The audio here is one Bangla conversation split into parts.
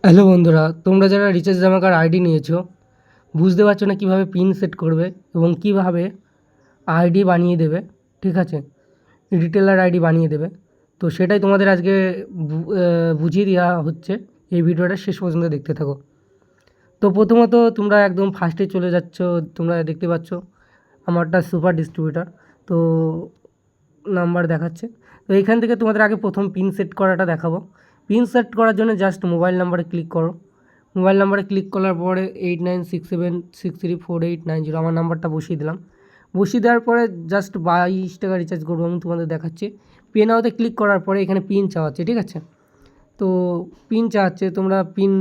হ্যালো বন্ধুরা, তোমরা যারা রিচার্জ ধামাকার আইডি নিয়েছো বুঝতে পারছো না কীভাবে পিন সেট করবে এবং কীভাবে আইডি বানিয়ে দেবে, ঠিক আছে, রিটেলার আইডি বানিয়ে দেবে। তো সেটাই তোমাদের আজকে বুঝিয়ে দেওয়া হচ্ছে। এই ভিডিওটা শেষ পর্যন্ত দেখতে থাকো। তো প্রথমত তোমরা একদম ফার্স্টে চলে যাচ্ছ, তোমরা দেখতে পাচ্ছ আমারটা সুপার ডিস্ট্রিবিউটার। তো নাম্বার দেখাচ্ছে। তো এইখান থেকে তোমাদের আগে প্রথম পিন সেট করাটা দেখাবো। পিন সেট করার জন্য জাস্ট মোবাইল নাম্বারে ক্লিক করো। মোবাইল নাম্বারে ক্লিক করার পরে 8967634890 আমার নাম্বারটা বসিয়ে দিলাম। বসিয়ে দেওয়ার পরে জাস্ট 22 টাকা রিচার্জ করবো আমি তোমাদের দেখাচ্ছি। পে নাওতে ক্লিক করার পরে এখানে পিন চাওয়াচ্ছে, ঠিক আছে। তো পিন চাওয়াচ্ছে, তোমরা পিন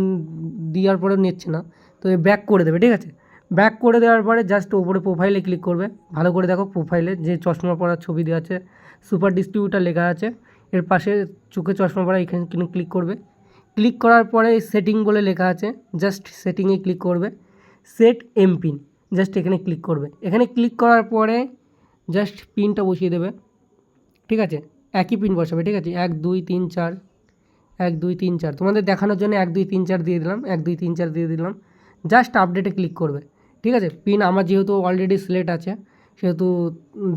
দেওয়ার পরেও নিচ্ছে না, তো ব্যাক করে দেবে, ঠিক আছে। ব্যাক করে দেওয়ার পরে জাস্ট ওপরে প্রোফাইলে ক্লিক করবে। ভালো করে দেখো, প্রোফাইলে যে চশমা পরার ছবি দেওয়া আছে, সুপার ডিস্ট্রিবিউটার লেখা আছে, এর পাশে চোখে চশমা পরা এখানে ক্লিক করবে। ক্লিক করার পরে সেটিং বলে লেখা আছে, জাস্ট সেটিংয়ে ক্লিক করবে। সেট এম পিন, জাস্ট এখানে ক্লিক করবে। এখানে ক্লিক করার পরে জাস্ট পিনটা বসিয়ে দেবে, ঠিক আছে। একই পিন বসাবে, ঠিক আছে। 1234 1234 তোমাদের দেখানোর জন্য 1234 দিয়ে দিলাম, 1234 দিয়ে দিলাম। জাস্ট আপডেটে ক্লিক করবে, ঠিক আছে। পিন আমার যেহেতু অলরেডি সিলেক্ট আছে সেহেতু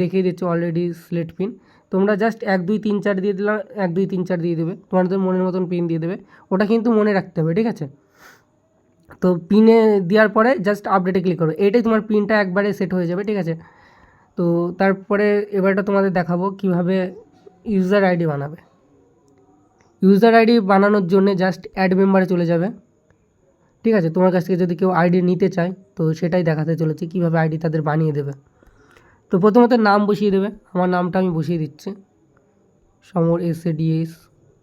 দেখিয়ে দিচ্ছে অলরেডি সিলেক্ট পিন। তোমরা জাস্ট 1234 দিয়ে দিলাম, 1234 দিয়ে দেবে, তোমাদের মনের মতন পিন দিয়ে দেবে। ওটা কিন্তু মনে রাখতে হবে, ঠিক আছে। তো পিনে দেওয়ার পরে জাস্ট আপডেটে ক্লিক করবে, এটাই তোমার পিনটা একবারে সেট হয়ে যাবে, ঠিক আছে। তো তারপরে এবারটা তোমাদের দেখাবো কিভাবে ইউজার আইডি বানাবে। ইউজার আইডি বানানোর জন্য জাস্ট অ্যাড মেম্বারে চলে যাবে, ঠিক আছে। তোমার কাছ থেকে যদি কেউ আইডি নিতে চায় তো সেটাই দেখাতে চলেছে কীভাবে আইডি তাদের বানিয়ে দেবে। তো প্রথমত নাম বসিয়ে দেবে, আমার নামটা আমি বসিয়ে দিচ্ছি, সমর SADS।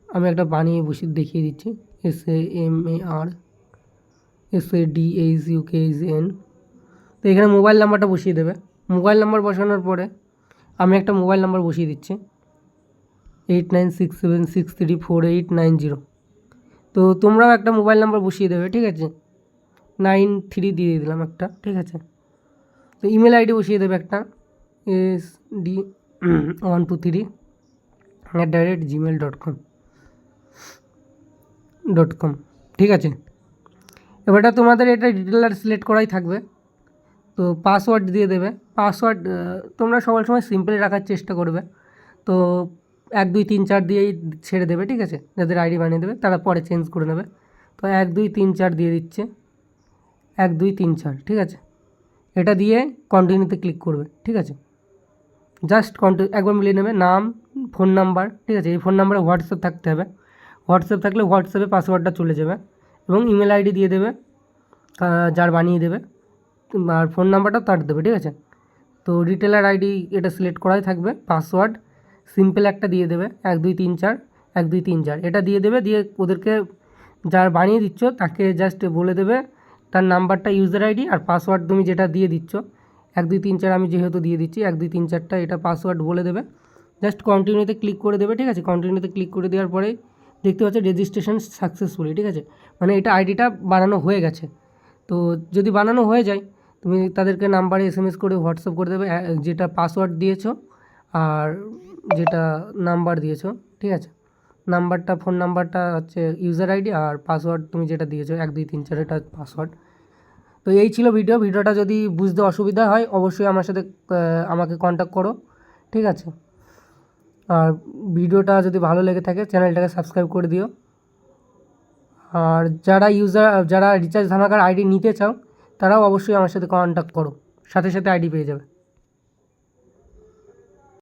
আমি একটা বানিয়ে দেখিয়ে দিচ্ছি, SAMAR SADHUKN। তো এখানে মোবাইল নাম্বারটা বসিয়ে দেবে। মোবাইল নাম্বার বসানোর পরে আমি একটা মোবাইল নাম্বার বসিয়ে দিচ্ছি, 8967634890। তো তোমরাও একটা মোবাইল নাম্বার বসিয়ে দেবে, ঠিক আছে। 93 দিয়ে দিলাম একটা, ঠিক আছে। তো ইমেল আইডি বসিয়ে দেবে একটা, SD123@gmail.com, ঠিক আছে। এবারটা তোমাদের এটা রিটেলার সিলেক্ট করাই থাকবে। তো পাসওয়ার্ড দিয়ে দেবে। পাসওয়ার্ড তোমরা সময় সিম্পল রাখার চেষ্টা করবে। তো 1234 দিয়েই ছেড়ে দেবে, ঠিক আছে। যাদের আইডি বানিয়ে দেবে তারা পরে চেঞ্জ করে নেবে। তো 1234 দিয়ে দিচ্ছে, 1234, ঠিক আছে। এটা দিয়ে কন্টিনিউতে ক্লিক করবে, ঠিক আছে। জাস্ট একবার মিলিয়ে নেবে নাম, ফোন নাম্বার, ঠিক আছে। এই ফোন নাম্বারে হোয়াটসঅ্যাপ থাকতে হবে, হোয়াটসঅ্যাপ থাকলে হোয়াটসঅ্যাপে পাসওয়ার্ডটা চলে যাবে এবং ইমেল আইডি দিয়ে দেবে যার বানিয়ে দেবে, আর ফোন নাম্বারটাও তার দেবে, ঠিক আছে। তো রিটেলার আইডি এটা সিলেক্ট করাই থাকবে। পাসওয়ার্ড সিম্পল একটা দিয়ে দেবে, 1234 এটা দিয়ে দেবে। দিয়ে ওদেরকে যার বানিয়ে দিচ্ছ তাকে জাস্ট বলে দেবে তার নাম্বারটা, ইউজার আইডি আর পাসওয়ার্ড তুমি যেটা দিয়ে দিচ্ছ 1234 আমি যেহেতু দিয়ে দিচ্ছি 1234টা, এটা পাসওয়ার্ড বলে দেবে। জাস্ট কন্টিনিউতে ক্লিক করে দেবে, ঠিক আছে। কন্টিনিউতে ক্লিক করে দেওয়ার পরেই দেখতে পাচ্ছ রেজিস্ট্রেশন সাকসেসফুলি, ঠিক আছে। মানে এটা আইডিটা বানানো হয়ে গেছে। তো যদি বানানো হয়ে যায় তুমি তাদেরকে নাম্বারে SMS করে হোয়াটসঅ্যাপ করে দেবে যেটা পাসওয়ার্ড দিয়েছো আর যেটা নাম্বার দিয়েছো, ঠিক আছে। নাম্বারটা, ফোন নাম্বারটা হচ্ছে ইউজার আইডি আর পাসওয়ার্ড তুমি যেটা দিয়েছো 1234 এটা পাসওয়ার্ড। তো এই ছিল ভিডিওটা যদি বুঝতে অসুবিধা হয় অবশ্যই আমার সাথে আমাকে কন্ট্যাক্ট করো, ঠিক আছে। আর ভিডিওটা যদি ভালো লেগে থাকে চ্যানেলটাকে সাবস্ক্রাইব করে দিও। আর যারা রিচার্জ ধামাকার আইডি নিতে চাও তারাও অবশ্যই আমার সাথে কন্ট্যাক্ট করো, সাথে সাথে আইডি পেয়ে যাবে।